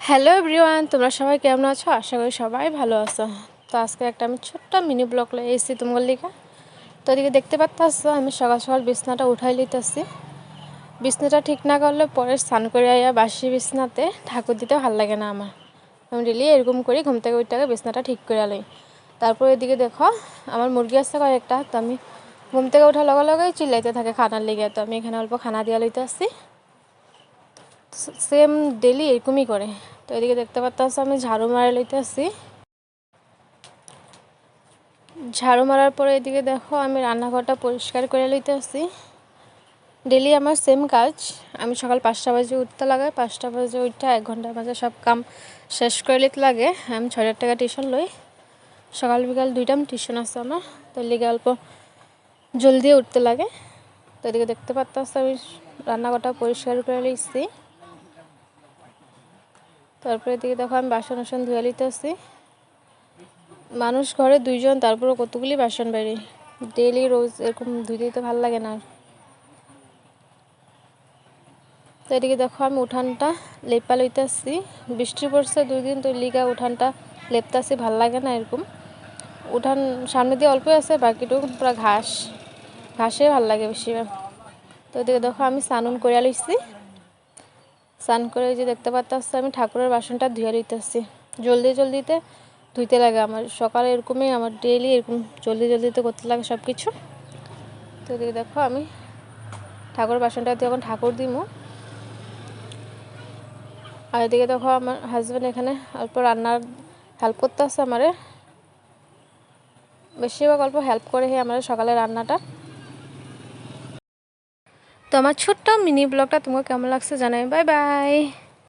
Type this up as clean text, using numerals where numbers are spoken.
Hello everyone, তোমরা সবাই কেমন আছো? আশা করি সবাই ভালো আছো। তো আজকে একটা আমি ছোট্ট মিনি ব্লগ লয়ে এসেছি তোমার লিগা। তো এদিকে দেখতে পাচ্ছ আমি সকাল সকাল বিছনাটা উঠাই লইতেছি। বিছনাটা ঠিক না করলে পরে স্নান করে আইয়া বাসি বিছনাতে ঠাকুর দিতে ভালো লাগে না আমার। আমি ডেলি এরকম করি, ঘুম থেকে উঠতে বিছনাটা ঠিক করে লই। তারপর এদিকে দেখো আমার মুরগি আছে কয়েকটা, তো আমি ঘুম থেকে ওঠার লগে লগেই চিল্লাইতে থাকে খানার লেগে। তো আমি এখানে অল্প খানা দিয়া লইতে আসছি, সেম ডেলি এরকমই করে। তো এদিকে দেখতে পাচ্ছ আমি ঝাড়ু মারা লইতে আসছি। ঝাড়ু মারার পরে এদিকে দেখো আমি রান্নাঘরটা পরিষ্কার করে লইতে আসছি। ডেলি আমার সেম কাজ। আমি সকাল 5টা বাজে উঠতে লাগে, 5টা বাজে উঠতে 1 ঘন্টার মাঝে সব কাম শেষ করে লিতে লাগে। আমি 6,000 টাকা টিউশন লই, সকাল বিকাল 2 টাইম টিউশন আছে আমার। তো লিগে অল্প জলদি উঠতে লাগে। তো এদিকে দেখতে পাচ্ছ আমি রান্নাঘরটা পরিষ্কার করে লইছি। তারপরে এদিকে দেখো আমি বাসন টাসন ধুয়ে লইতে আসছি। মানুষ ঘরে 2 জন, তারপরে কতগুলি বাসন বাইরে, ডেলি রোজ এরকম ধুইতে তো ভালো লাগে না। তো এদিকে দেখো আমি উঠানটা লেপা লইতে আসছি। বৃষ্টি পড়ছে 2 দিন, তো লিগা উঠানটা লেপতে আসছি, ভালো লাগে না এরকম। উঠান সামনে দিয়ে অল্পই আছে, বাকিটুকু পুরো ঘাসে ভালো লাগে বেশিরভাগ। তো এদিকে দেখো আমি স্নান করে লইছি। স্নান করে যে দেখতে পাচ্ছ আমি ঠাকুরের বাসনটা ধুয়ে লইতেছি। জলদিতে ধুইতে লাগে আমার, সকালে এরকমই আমার ডেইলি এরকম জলদিতে করতে লাগে সব কিছু। তো এদিকে দেখো আমি ঠাকুরের বাসনটা দিয়ে এখন ঠাকুর দিমু। আর এদিকে দেখো আমার হাজব্যান্ড এখানে অল্প রান্নার হেল্প করতে আসছে আমারে, বেশিরভাগ অল্প হেল্প করে আমার সকালে রান্নাটা। তো আমার ছোট্ট মিনি ব্লগটা তোমাকে কেমন লাগছে জানাই। Bye bye.